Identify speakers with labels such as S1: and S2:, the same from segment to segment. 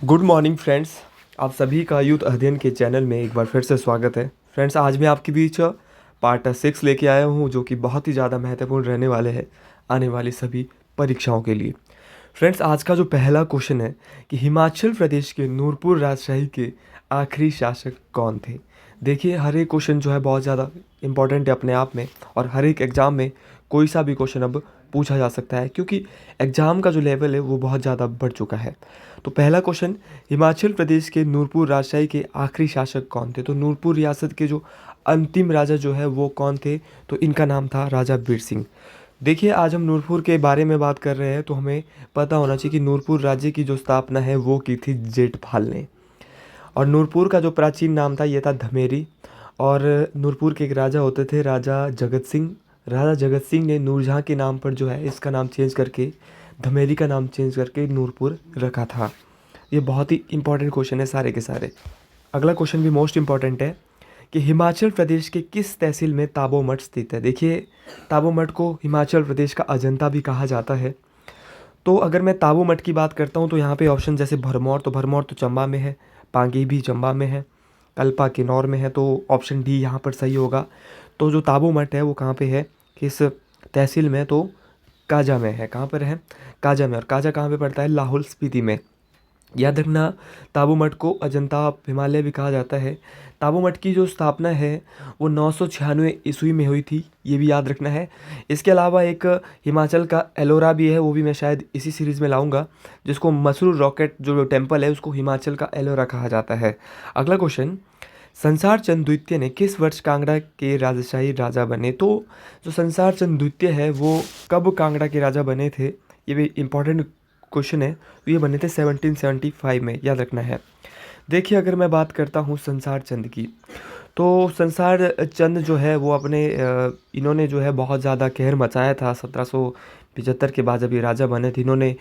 S1: Good morning friends. आप सभी का यूथ अध्ययन के चैनल में एक बार फिर से स्वागत है। फ्रेंड्स, आज मैं आपके बीच पार्ट 6 लेके आया हूँ, जो कि बहुत ही ज़्यादा महत्वपूर्ण रहने वाले हैं आने वाली सभी परीक्षाओं के लिए। फ्रेंड्स, आज का जो पहला क्वेश्चन है कि हिमाचल प्रदेश के नूरपुर राजशाही के आखिरी शासक कौन थे। देखिए, हर एक क्वेश्चन जो है बहुत ज़्यादा इंपॉर्टेंट है अपने आप में, और हर एक एग्ज़ाम में कोई सा भी क्वेश्चन अब पूछा जा सकता है, क्योंकि एग्ज़ाम का जो लेवल है वो बहुत ज़्यादा बढ़ चुका है। तो पहला क्वेश्चन, हिमाचल प्रदेश के नूरपुर राजशाही के आखिरी शासक कौन थे। तो नूरपुर रियासत के जो अंतिम राजा जो है वो कौन थे, तो इनका नाम था राजा वीर सिंह। देखिए, आज हम नूरपुर के बारे में बात कर रहे हैं, तो हमें पता होना चाहिए कि नूरपुर राज्य की जो स्थापना है वो की थी जेठपाल ने। और नूरपुर का जो प्राचीन नाम था ये था धमेरी। और नूरपुर के एक राजा होते थे राजा जगत सिंह। राजा जगत सिंह ने नूरजहाँ के नाम पर जो है इसका नाम चेंज करके धमेरी का नाम चेंज करके नूरपुर रखा था। ये बहुत ही इंपॉर्टेंट क्वेश्चन है सारे के सारे। अगला क्वेश्चन भी मोस्ट इंपॉर्टेंट है कि हिमाचल प्रदेश के किस तहसील में ताबो मठ स्थित है। देखिए, ताबो मठ को हिमाचल प्रदेश का अजंता भी कहा जाता है। तो अगर मैं ताबो मठ की बात करता हूँ तो यहाँ पे ऑप्शन जैसे भरमौर, तो भरमौर तो चंबा में है, पांगी भी चंबा में है, कल्पा किन्नौर में है, तो ऑप्शन डी यहाँ पर सही होगा। तो जो ताबो मठ है वो कहाँ पे है, किस तहसील में, तो काजा में है। कहाँ पर है, काजा में। और काजा कहाँ पे पड़ता है, लाहौल स्पीति में। याद रखना, ताबो मठ को अजंता हिमालय भी कहा जाता है। ताबो मठ की जो स्थापना है वो 996 ईस्वी में हुई थी, ये भी याद रखना है। इसके अलावा एक हिमाचल का एलोरा भी है, वो भी मैं शायद इसी सीरीज़ में लाऊंगा, जिसको मसरूर रॉकेट जो टेम्पल है उसको हिमाचल का एलोरा कहा जाता है। अगला क्वेश्चन, संसार चंद द्वितीय ने किस वर्ष कांगड़ा के राजशाही राजा बने। तो जो संसार चंद द्वितीय है वो कब कांगड़ा के राजा बने थे, ये भी इम्पोर्टेंट क्वेश्चन है। तो ये बने थे 1775 में, याद रखना है। देखिए, अगर मैं बात करता हूँ संसार चंद की, तो संसार चंद जो है वो अपने इन्होंने जो है बहुत ज़्यादा कहर मचाया था 1775 के बाद जब ये राजा बने थे। इन्होंने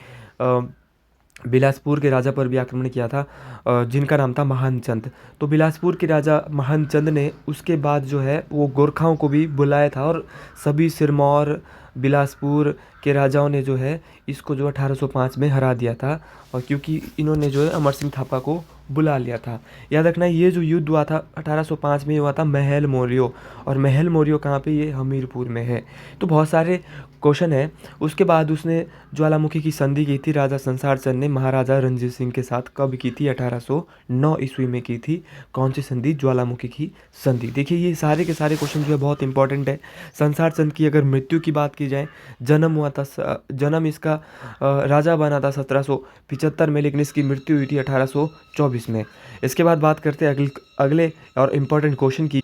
S1: बिलासपुर के राजा पर भी आक्रमण किया था, जिनका नाम था महान चंद। तो बिलासपुर के राजा महान चंद ने उसके बाद जो है वो गोरखाओं को भी बुलाया था, और सभी सिरमौर बिलासपुर के राजाओं ने जो है इसको जो 1805 में हरा दिया था, और क्योंकि इन्होंने जो है अमर सिंह थापा को बुला लिया था। याद रखना, ये जो युद्ध हुआ था 1805 में हुआ था महल मोरियो, और महल मोरियो कहाँ पे, ये हमीरपुर में है। तो बहुत सारे क्वेश्चन है। उसके बाद उसने ज्वालामुखी की संधि की थी राजा संसार चंद ने महाराजा रणजीत सिंह के साथ। कब की थी, 1809 ईस्वी में की थी। कौन सी संधि, ज्वालामुखी की संधि। देखिए, ये सारे के सारे क्वेश्चन जो है बहुत इंपॉर्टेंट है। संसार चंद की अगर मृत्यु की बात की जाए, जन्म हुआ था जन्म इसका राजा बना था 1775 में, लेकिन इसकी मृत्यु हुई थी 1824 में। इसके बाद बात करते हैं अगले और इम्पोर्टेंट क्वेश्चन की।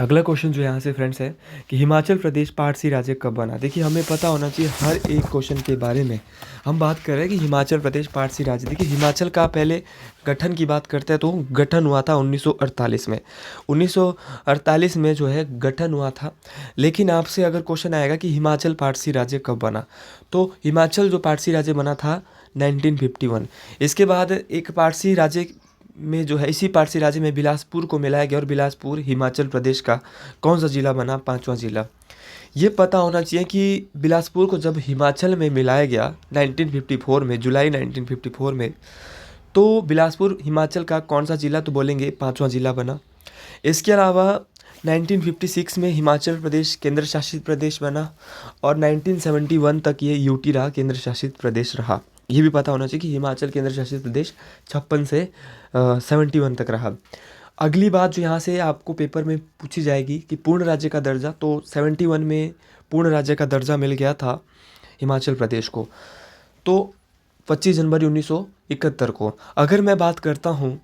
S1: अगला क्वेश्चन जो यहाँ से फ्रेंड्स है कि हिमाचल प्रदेश पारसी राज्य कब बना। देखिए, हमें पता होना चाहिए हर एक क्वेश्चन के बारे में। हम बात कर रहे हैं कि हिमाचल प्रदेश पारसी राज्य। देखिए, हिमाचल का पहले गठन की बात करते हैं तो गठन हुआ था 1948 में। 1948 में जो है गठन हुआ था। लेकिन आपसे अगर क्वेश्चन आएगा कि हिमाचल पारसी राज्य कब बना, तो हिमाचल जो पारसी राज्य बना था 1951। इसके बाद एक पारसी राज्य में जो है, इसी पारसी राज्य में बिलासपुर को मिलाया गया, और बिलासपुर हिमाचल प्रदेश का कौन सा ज़िला बना, 5वां ज़िला। ये पता होना चाहिए कि बिलासपुर को जब हिमाचल में मिलाया गया 1954 में, जुलाई 1954 में, तो बिलासपुर हिमाचल का कौन सा ज़िला, तो बोलेंगे 5वां ज़िला बना। इसके अलावा 1956 में हिमाचल प्रदेश केंद्र शासित प्रदेश बना, और 1971 तक ये यूटी रहा, केंद्र शासित प्रदेश रहा। ये भी पता होना चाहिए कि हिमाचल केंद्र शासित प्रदेश 56 से 71 तक रहा। अगली बात जो यहाँ से आपको पेपर में पूछी जाएगी कि पूर्ण राज्य का दर्जा, तो 71 में पूर्ण राज्य का दर्जा मिल गया था हिमाचल प्रदेश को, तो 25 जनवरी 1971 को। अगर मैं बात करता हूँ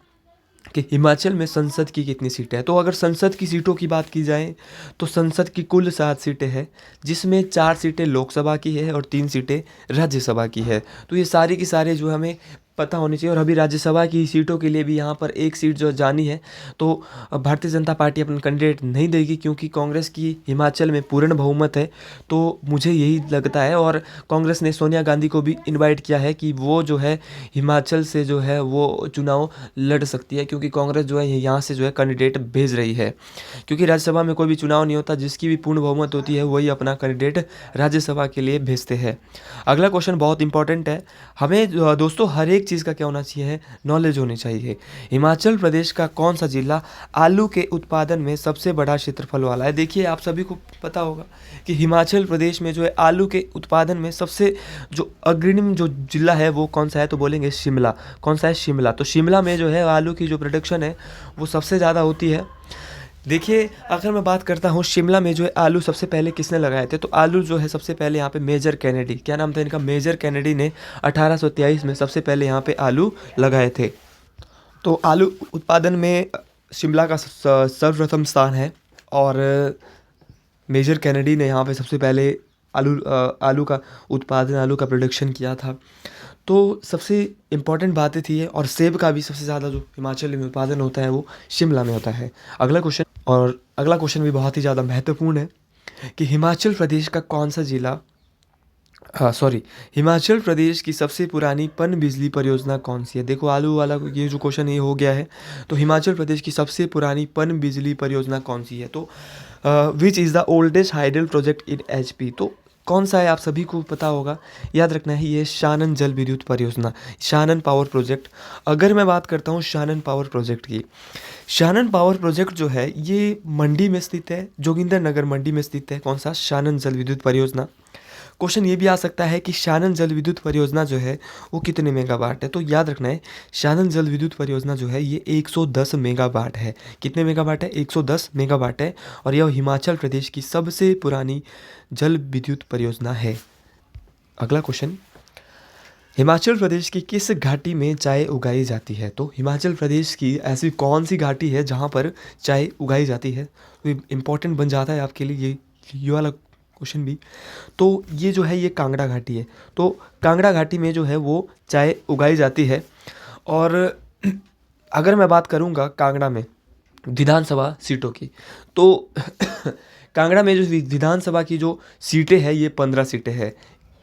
S1: कि हिमाचल में संसद की कितनी सीटें हैं, तो अगर संसद की सीटों की बात की जाए तो संसद की कुल 7 सीटें हैं, जिसमें 4 सीटें लोकसभा की है और 3 सीटें राज्यसभा की है। तो ये सारी की सारे जो हमें पता होनी चाहिए। और अभी राज्यसभा की सीटों के लिए भी यहाँ पर एक सीट जो जानी है, तो भारतीय जनता पार्टी अपना कैंडिडेट नहीं देगी, क्योंकि कांग्रेस की हिमाचल में पूर्ण बहुमत है। तो मुझे यही लगता है, और कांग्रेस ने सोनिया गांधी को भी इनवाइट किया है कि वो जो है हिमाचल से जो है वो चुनाव लड़ सकती है, क्योंकि कांग्रेस जो है यहाँ से जो है कैंडिडेट भेज रही है। क्योंकि राज्यसभा में कोई भी चुनाव नहीं होता, जिसकी भी पूर्ण बहुमत होती है वही अपना कैंडिडेट राज्यसभा के लिए भेजते हैं। अगला क्वेश्चन बहुत इंपॉर्टेंट है। हमें दोस्तों हर एक चीज़ का क्या होना चाहिए, नॉलेज होनी चाहिए। हिमाचल प्रदेश का कौन सा जिला आलू के उत्पादन में सबसे बड़ा क्षेत्रफल वाला है? देखिए आप सभी को पता होगा कि हिमाचल प्रदेश में जो है आलू के उत्पादन में सबसे जो अग्रणी जो जिला है वो कौन सा है, तो बोलेंगे शिमला। कौन सा है? शिमला। तो शिमला में जो है आलू की जो प्रोडक्शन है वो सबसे ज़्यादा होती है। देखिए अगर मैं बात करता हूँ शिमला में जो है आलू सबसे पहले किसने लगाए थे, तो आलू जो है सबसे पहले यहाँ पे मेजर कैनेडी, क्या नाम था इनका, मेजर कैनेडी ने 1823 में सबसे पहले यहाँ पे आलू लगाए थे। तो आलू उत्पादन में शिमला का सर्वप्रथम स्थान है और मेजर कैनेडी ने यहाँ पे सबसे पहले आलू का उत्पादन, आलू का प्रोडक्शन किया था। तो सबसे इम्पॉर्टेंट बातें थी ये, और सेब का भी सबसे ज़्यादा जो हिमाचल में उत्पादन होता है वो शिमला में होता है। अगला क्वेश्चन भी बहुत ही ज़्यादा महत्वपूर्ण है कि हिमाचल प्रदेश का कौन सा जिला हिमाचल प्रदेश की सबसे पुरानी पन बिजली परियोजना कौन सी है? देखो आलू वाला ये जो क्वेश्चन ये हो गया है, तो हिमाचल प्रदेश की सबसे पुरानी पन बिजली परियोजना कौन सी है? तो which is the oldest hydel project in HP? तो कौन सा है आप सभी को पता होगा, याद रखना है, ये शानन जल विद्युत परियोजना, शानन पावर प्रोजेक्ट। अगर मैं बात करता हूँ शानन पावर प्रोजेक्ट की, शानन पावर प्रोजेक्ट जो है ये मंडी में स्थित है, जोगिंदरनगर मंडी में स्थित है। कौन सा? शानन जल विद्युत परियोजना। क्वेश्चन ये भी आ सकता है कि शानन जल विद्युत परियोजना जो है वो कितने मेगावाट है? तो याद रखना है शानन जल विद्युत परियोजना जो है ये 110 मेगावाट है। कितने मेगावाट है? 110 मेगावाट है, और यह हिमाचल प्रदेश की सबसे पुरानी जल विद्युत परियोजना है। अगला क्वेश्चन, हिमाचल प्रदेश की किस घाटी में चाय उगाई जाती है? तो हिमाचल प्रदेश की ऐसी कौन सी घाटी है जहाँ पर चाय उगाई जाती है? तो इम्पॉर्टेंट बन जाता है आपके लिए ये वाला क्वेश्चन भी। तो ये जो है ये कांगड़ा घाटी है। तो कांगड़ा घाटी में जो है वो चाय उगाई जाती है। और अगर मैं बात करूँगा कांगड़ा में विधानसभा सीटों की, तो कांगड़ा में जो विधानसभा की जो सीटें हैं ये 15 सीटें हैं।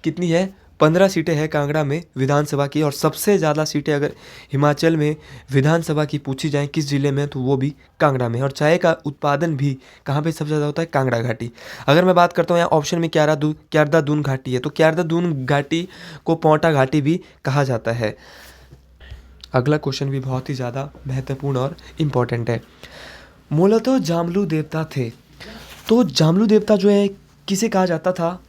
S1: कितनी है? 15 सीटें हैं कांगड़ा में विधानसभा की। और सबसे ज़्यादा सीटें अगर हिमाचल में विधानसभा की पूछी जाएँ किस ज़िले में, तो वो भी कांगड़ा में। और चाय का उत्पादन भी कहाँ पे सबसे ज़्यादा होता है? कांगड़ा घाटी। अगर मैं बात करता हूँ यहाँ ऑप्शन में क्यारदा दून घाटी है, तो क्यारदा दून घाटी को पोंटा घाटी भी कहा जाता है। अगला क्वेश्चन भी बहुत ही ज़्यादा महत्वपूर्ण और इम्पॉर्टेंट है। मूलतः जामलू देवता थे, तो जामलू देवता जो है किसे कहा जाता था?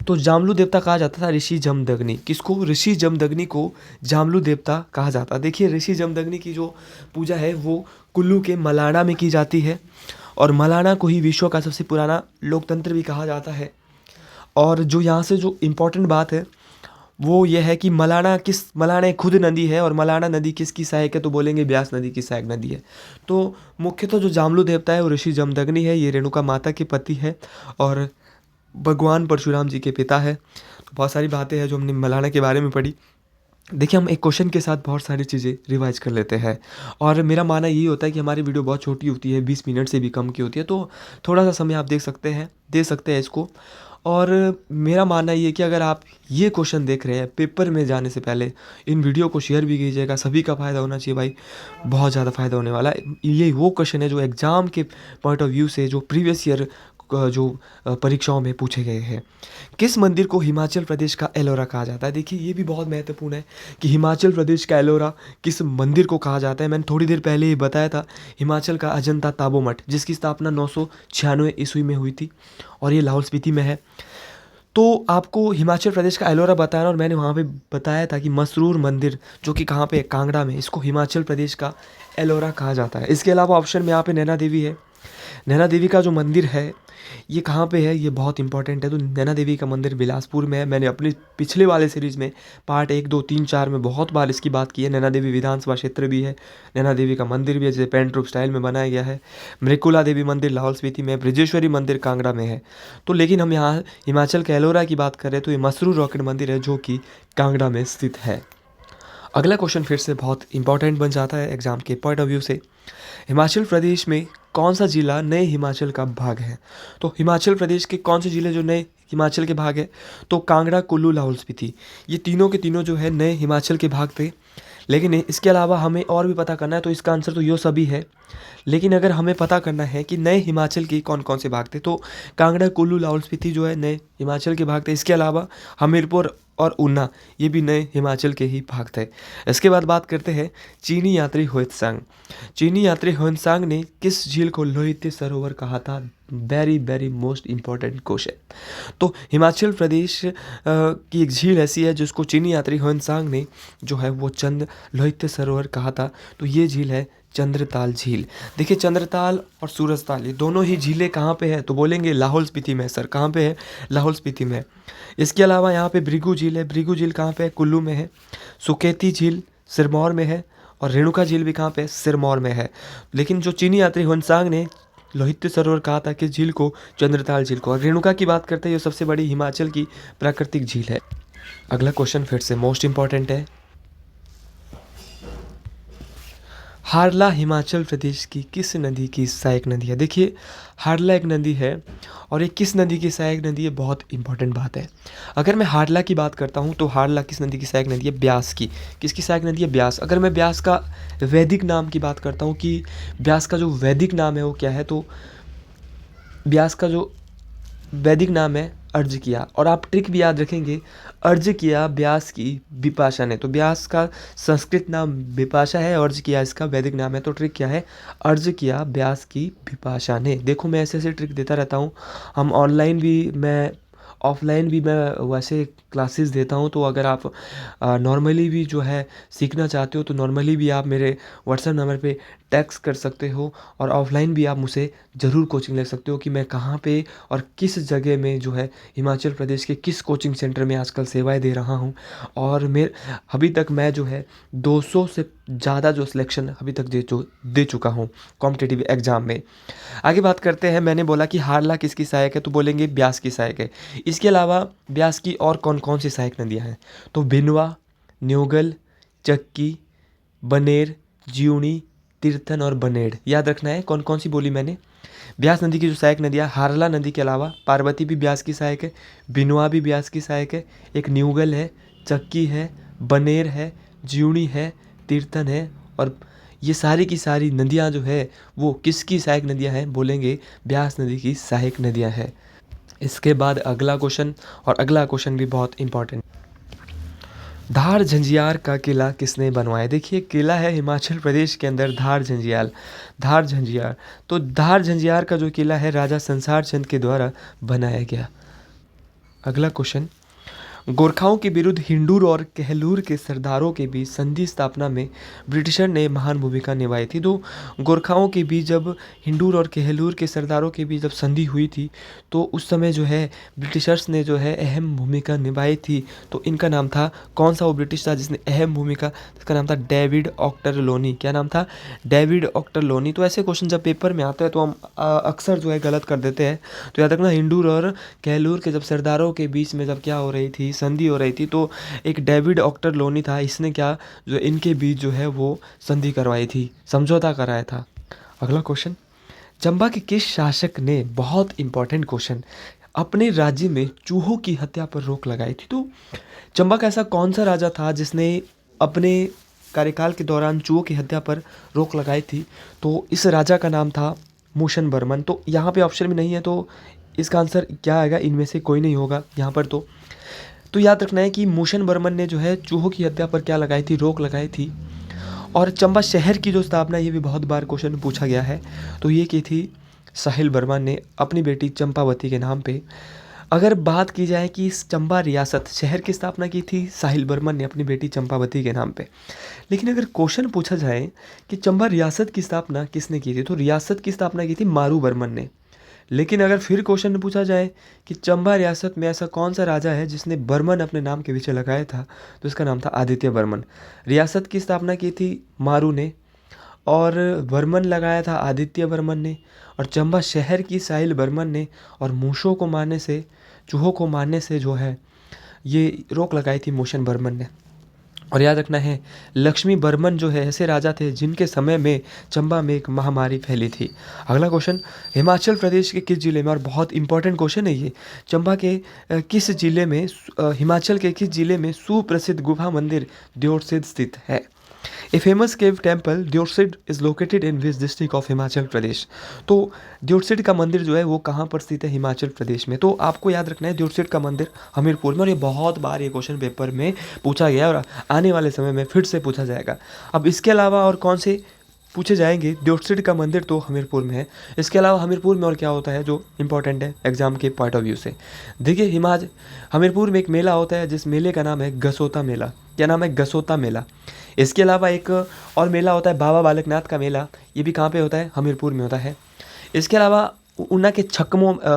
S1: तो जामलू देवता कहा जाता था ऋषि जमदग्नि। किसको? ऋषि जमदग्नि को जामलू देवता कहा जाता। देखिए ऋषि जमदग्नि की जो पूजा है वो कुल्लू के मलाना में की जाती है, और मलाना को ही विश्व का सबसे पुराना लोकतंत्र भी कहा जाता है। और जो यहाँ से जो इम्पोर्टेंट बात है वो ये है कि मलाना एक खुद नदी है, और मलाना नदी किसकी सहायक है? तो बोलेंगे ब्यास नदी की सहायक नदी है। तो मुख्यतः जो जामलू देवता है वो ऋषि जमदग्नि है, ये रेणुका माता के पति है और भगवान परशुराम जी के पिता है। तो बहुत सारी बातें हैं जो हमने मलाना के बारे में पढ़ी। देखिए हम एक क्वेश्चन के साथ बहुत सारी चीज़ें रिवाइज कर लेते हैं, और मेरा मानना यही होता है कि हमारी वीडियो बहुत छोटी होती है, 20 मिनट से भी कम की होती है, तो थोड़ा सा समय आप दे सकते हैं इसको। और मेरा मानना ये है कि अगर आप ये क्वेश्चन देख रहे हैं पेपर में जाने से पहले इन वीडियो को शेयर भी कीजिएगा, सभी का फ़ायदा होना चाहिए भाई, बहुत ज़्यादा फ़ायदा होने वाला है। ये वो क्वेश्चन है जो एग्ज़ाम के पॉइंट ऑफ व्यू से जो प्रीवियस ईयर जो परीक्षाओं में पूछे गए हैं। किस मंदिर को हिमाचल प्रदेश का एलोरा कहा जाता है? देखिए ये भी बहुत महत्वपूर्ण है कि हिमाचल प्रदेश का एलोरा किस मंदिर को कहा जाता है। मैंने थोड़ी देर पहले ही बताया था, हिमाचल का अजंता ताबो मठ, जिसकी स्थापना 996 ईस्वी में हुई थी, और ये लाहौल स्पीति में है। तो आपको हिमाचल प्रदेश का एलोरा बताया, और मैंने वहाँ पे बताया था कि मसरूर मंदिर जो कि कहाँ पे है? कांगड़ा में, इसको हिमाचल प्रदेश का एलोरा कहा जाता है। इसके अलावा ऑप्शन में यहाँ पे नैना देवी है। नैना देवी का जो मंदिर है ये कहाँ पे है? ये बहुत इंपॉर्टेंट है। तो नैना देवी का मंदिर बिलासपुर में है। मैंने अपने पिछले वाले सीरीज़ में पार्ट 1, 2, 3, 4 में बहुत बार इसकी बात की है। नैना देवी विधानसभा क्षेत्र भी है, नैना देवी का मंदिर भी है जिसे पेंट्रूप स्टाइल में बनाया गया है। मृकुला देवी मंदिर लाहौल स्पीति में, ब्रजेश्वरी मंदिर कांगड़ा में है। तो लेकिन हम यहाँ हिमाचल के एलोरा की बात करें तो ये मसरूर रॉकेट मंदिर है जो कि कांगड़ा में स्थित है। अगला क्वेश्चन फिर से बहुत इंपॉर्टेंट बन जाता है एग्जाम के पॉइंट ऑफ व्यू से। हिमाचल प्रदेश में कौन सा जिला नए हिमाचल का भाग है? तो हिमाचल प्रदेश के कौन से जिले जो नए हिमाचल के भाग है? तो कांगड़ा, कुल्लू, लाहौल स्पीति, ये तीनों के तीनों जो है नए हिमाचल के भाग थे। लेकिन इसके अलावा हमें और भी पता करना है, तो इसका आंसर तो यो सभी है। लेकिन अगर हमें पता करना है कि नए हिमाचल के कौन कौन से भाग थे, तो कांगड़ा, कुल्लू, लाहौल स्पीति जो है नए हिमाचल के भाग थे। इसके अलावा हमीरपुर और ऊना ये भी नए हिमाचल के ही भाग थे। इसके बाद बात करते हैं चीनी यात्री हुइत्सांग। चीनी यात्री हुइत्सांग ने किस झील को लोहित सरोवर कहा था? Very very most important question. तो हिमाचल प्रदेश की एक झील ऐसी है जिसको चीनी यात्री हुइत्सांग ने जो है वो लोहित सरोवर कहा था। तो ये झील है चंद्रताल झील। देखिए चंद्रताल और सूरजताल ये दोनों ही झीलें कहाँ पे है? तो बोलेंगे लाहौल स्पीति में। सर कहाँ पे है? लाहौल स्पीति में। इसके अलावा यहाँ पे भृगु झील है। भृगु झील कहाँ पे है? कुल्लू में है। सुकेती झील सिरमौर में है और रेणुका झील भी कहाँ पे है? सिरमौर में है। लेकिन जो चीनी यात्री हुइत्सांग ने लोहित सरोवर कहा था किस झील को? चंद्रताल झील को। और रेणुका की बात करते हैं, ये सबसे बड़ी हिमाचल की प्राकृतिक झील है। अगला क्वेश्चन फिर से मोस्ट इंपॉर्टेंट है। हारला हिमाचल प्रदेश की किस नदी की सहायक नदी है? देखिए हारला एक नदी है और ये किस नदी की सहायक नदी है? बहुत इंपॉर्टेंट बात है। अगर मैं हारला की बात करता हूँ तो हारला किस नदी की सहायक नदी है? ब्यास की। किसकी सहायक नदी है? ब्यास। अगर मैं ब्यास का वैदिक नाम की बात करता हूँ कि ब्यास का जो वैदिक नाम है वो क्या है, तो ब्यास का जो वैदिक नाम है अर्जकिया। और आप ट्रिक भी याद रखेंगे, अर्जकिया ब्यास की विपाशा ने। तो ब्यास का संस्कृत नाम विपाशा है, अर्जकिया इसका वैदिक नाम है। तो ट्रिक क्या है? अर्जकिया ब्यास की विपाशा ने। देखो मैं ऐसे ऐसे ट्रिक देता रहता हूँ। हम ऑनलाइन भी, मैं ऑफलाइन भी मैं वैसे क्लासेस देता हूँ। तो अगर आप नॉर्मली भी जो है सीखना चाहते हो तो नॉर्मली भी आप मेरे व्हाट्सएप नंबर पे टेक्स्ट कर सकते हो और ऑफलाइन भी आप मुझसे ज़रूर कोचिंग ले सकते हो कि मैं कहाँ पे और किस जगह में जो है हिमाचल प्रदेश के किस कोचिंग सेंटर में आजकल सेवाएं दे रहा हूँ। और अभी तक मैं जो है 200 से ज़्यादा जो सिलेक्शन अभी तक दे चुका हूँ कॉम्पिटिटिव एग्ज़ाम में। आगे बात करते हैं। मैंने बोला कि हारला किसकी सहायक है, तो बोलेंगे ब्यास की सहायक है। इसके अलावा ब्यास की और कौन कौन सी सहायक नदियाँ हैं? तो बिनवा, न्योगल, चक्की, बनेर, ज्यूणी, तीर्थन और बनेड़। याद रखना है कौन कौन सी बोली मैंने। ब्यास नदी की जो सहायक नदियाँ, हारला नदी के अलावा पार्वती भी ब्यास की सहायक है, बिनवा भी ब्यास की सहायक है, एक न्यूगल है, चक्की है, बनेर है, ज्यूणी है, तीर्थन है। और ये सारी की सारी नदियाँ जो है वो किसकी सहायक नदियाँ हैं? बोलेंगे ब्यास नदी की सहायक नदियाँ हैं। इसके बाद अगला क्वेश्चन, और अगला क्वेश्चन भी बहुत इंपॉर्टेंट। धार झंझियार का किला किसने बनवाया? देखिए किला है हिमाचल प्रदेश के अंदर धार झंझियार। तो धार झंझियार का जो किला है राजा संसार चंद के द्वारा बनाया गया। अगला क्वेश्चन, गोरखाओं के विरुद्ध हिंडूर और कहलूर के सरदारों के बीच संधि स्थापना में ब्रिटिशर ने महान भूमिका निभाई थी। तो गोरखाओं के बीच जब हिंडूर और कहलूर के सरदारों के बीच जब संधि हुई थी तो उस समय जो है ब्रिटिशर्स ने जो है अहम भूमिका निभाई थी। तो इनका नाम था, कौन सा वो ब्रिटिश था जिसने अहम भूमिका? इसका नाम था डेविड ऑक्टरलोनी। क्या नाम था? David Ochterlony. तो ऐसे क्वेश्चन जब पेपर में आते हैं तो हम अक्सर जो है गलत कर देते हैं। तो याद रखना हिंडूर और कहलूर के जब सरदारों के बीच में जब क्या हो रही थी, संधि हो रही थी, तो एक डेविड ऑक्टरलोनी था, इसने क्या जो इनके बीच जो है वो संधि करवाई थी, समझौता कराया था। अगला क्वेश्चन, चंबा के किस शासक ने, बहुत इंपॉर्टेंट क्वेश्चन, अपने राज्य में चूहों की हत्या पर रोक लगाई थी? तो चंबा का ऐसा कौन सा राजा था जिसने अपने कार्यकाल के दौरान चूहों की हत्या पर रोक लगाई थी? तो इस राजा का नाम था मूशन बर्मन। तो यहाँ पे ऑप्शन में नहीं है तो इसका आंसर क्या आएगा? इनमें से कोई नहीं होगा यहाँ पर। तो याद रखना है कि मूशन बर्मन ने जो है चूहों की हत्या पर क्या लगाई थी? रोक लगाई थी। और चंबा शहर की जो स्थापना, ये भी बहुत बार क्वेश्चन पूछा गया है, तो ये की थी साहिल बर्मन ने अपनी बेटी चंपावती के नाम पे। अगर बात की जाए कि इस चंबा रियासत शहर की स्थापना की थी साहिल बर्मन ने अपनी बेटी चंपावती के नाम पे। लेकिन अगर क्वेश्चन पूछा जाए कि चंबा रियासत की स्थापना किसने की थी, तो रियासत की स्थापना की थी मारू बर्मन ने। लेकिन अगर फिर क्वेश्चन पूछा जाए कि चंबा रियासत में ऐसा कौन सा राजा है जिसने बर्मन अपने नाम के पीछे लगाया था, तो इसका नाम था आदित्य बर्मन। रियासत की स्थापना की थी मारू ने और बर्मन लगाया था आदित्य बर्मन ने, और चंबा शहर की साहिल बर्मन ने, और मूसों को मारने से, चूहों को मारने से जो है ये रोक लगाई थी मूशन बर्मन ने। और याद रखना है लक्ष्मी बर्मन जो है ऐसे राजा थे जिनके समय में चंबा में एक महामारी फैली थी। अगला क्वेश्चन, हिमाचल प्रदेश के किस जिले में, और बहुत इंपॉर्टेंट क्वेश्चन है ये, चंबा के किस जिले में, हिमाचल के किस जिले में सुप्रसिद्ध गुफा मंदिर दियोटसिद्ध स्थित है? A famous cave temple Deotsidh is located in which district of Himachal Pradesh. तो द्योटसिड का मंदिर जो है वो कहाँ पर स्थित है? हिमाचल प्रदेश में। तो आपको याद रखना है द्योटसिड का मंदिर हमीरपुर में, और ये बहुत बार ये क्वेश्चन पेपर में पूछा गया और आने वाले समय में फिर से पूछा जाएगा। अब इसके अलावा और कौन से पूछे जाएंगे? द्योटसिड का मंदिर तो हमीरपुर में है। इसके अलावा हमीरपुर में और क्या होता है जो इंपॉर्टेंट है एग्जाम के पॉइंट ऑफ व्यू से? देखिए हमीरपुर में एक मेला होता है जिस मेले का नाम है गसोता मेला। क्या नाम है? गसोता मेला। इसके अलावा एक और मेला होता है बाबा बालकनाथ का मेला। ये भी कहाँ पे होता है? हमीरपुर में होता है। इसके अलावा ऊना के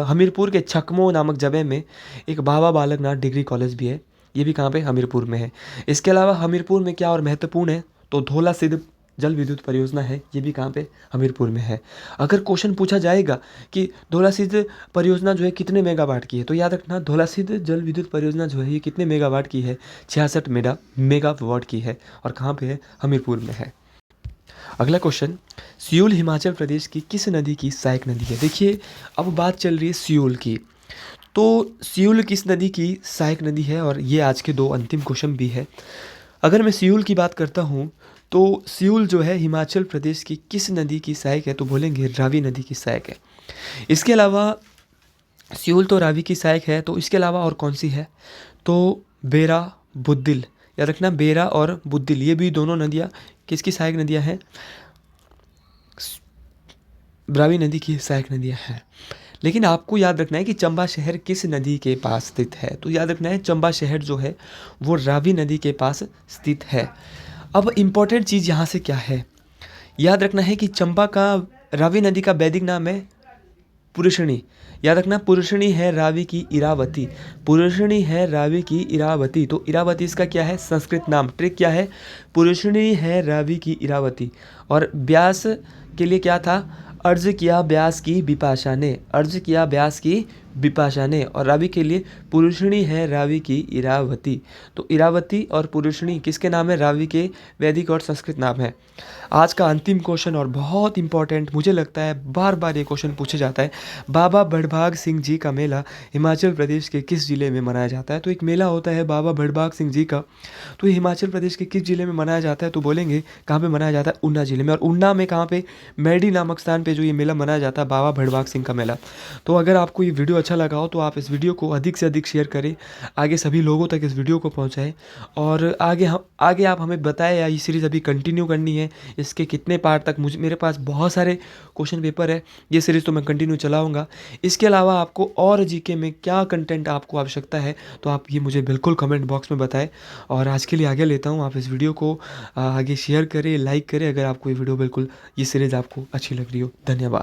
S1: हमीरपुर के छकमो नामक जगह में एक बाबा बालकनाथ डिग्री कॉलेज भी है। ये भी कहाँ पे? हमीरपुर में है। इसके अलावा हमीरपुर में क्या और महत्वपूर्ण है? तो धौला सिद्ध जल विद्युत परियोजना है। ये भी कहाँ पे? हमीरपुर में है। अगर क्वेश्चन पूछा जाएगा कि धौला सिद्ध परियोजना जो है कितने मेगावाट की है, तो याद रखना धौला सिद्ध जल विद्युत परियोजना जो है ये कितने मेगावाट की है? 66 मेगावाट की है। और कहाँ पे है? हमीरपुर में है। अगला क्वेश्चन, सियूल हिमाचल प्रदेश की किस नदी की सहायक नदी है? देखिए अब बात चल रही है सियूल की। तो सियूल किस नदी की सहायक नदी है? और ये आज के 2 अंतिम क्वेश्चन भी है। अगर मैं सियूल की बात करता हूँ तो सियूल जो है हिमाचल प्रदेश की किस नदी की सहायक है? तो बोलेंगे रावी नदी की सहायक है। इसके अलावा सियूल तो रावी की सहायक है, तो इसके अलावा और कौन सी है? तो बेरा बुद्दिल। याद रखना बेरा और बुद्दिल ये भी दोनों नदियाँ किसकी सहायक नदियाँ हैं? रावी नदी की सहायक नदियाँ हैं। लेकिन आपको याद रखना है कि चंबा शहर किस नदी के पास स्थित है? तो याद रखना है चंबा शहर जो है वो रावी नदी के पास स्थित है। अब इम्पॉर्टेंट चीज़ यहाँ से क्या है? याद रखना है कि चंबा का रावी नदी का वैदिक नाम है पुरुषणी। याद रखना पुरुषणी है रावी की इरावती। पुरुषणी है रावी की इरावती। तो इरावती इसका क्या है? संस्कृत नाम। ट्रिक क्या है? पुरुषणी है रावी की इरावती। और व्यास के लिए क्या था? अर्ज किया व्यास की बिपाशा ने। अर्ज किया व्यास की बिपाशा ने। और रावी के लिए पुरुषणी है रावी की इरावती। तो इरावती और पुरुषणी किसके नाम है? रावी के वैदिक और संस्कृत नाम है। आज का अंतिम क्वेश्चन और बहुत इंपॉर्टेंट, मुझे लगता है बार बार ये क्वेश्चन पूछा जाता है। बाबा भड़भाग सिंह जी का मेला हिमाचल प्रदेश के किस जिले में मनाया जाता है? तो एक मेला होता है बाबा भड़भाग सिंह जी का, तो ये हिमाचल प्रदेश के किस जिले में मनाया जाता है? तो बोलेंगे कहाँ पे मनाया जाता है? ऊना जिले में। और ऊना में कहाँ पे? मैडी नामक स्थान पे जो ये मेला मनाया जाता है बाबा भड़भाग सिंह का मेला। तो अगर आपको ये वीडियो अच्छा लगा हो तो आप इस वीडियो को अधिक से अधिक शेयर करें, आगे सभी लोगों तक इस वीडियो को पहुँचाएँ। और आगे आप हमें बताएं या ये सीरीज़ अभी कंटिन्यू करनी है, इसके कितने पार्ट तक। मेरे पास बहुत सारे क्वेश्चन पेपर है, ये सीरीज़ तो मैं कंटिन्यू चलाऊँगा। इसके अलावा आपको और जीके में क्या कंटेंट आपको आवश्यकता है तो आप ये मुझे बिल्कुल कमेंट बॉक्स में बताएं। और आज के लिए आगे लेता हूँ, आप इस वीडियो को आगे शेयर करें, लाइक करें अगर आपको ये वीडियो ये सीरीज़ आपको अच्छी लग रही हो। धन्यवाद।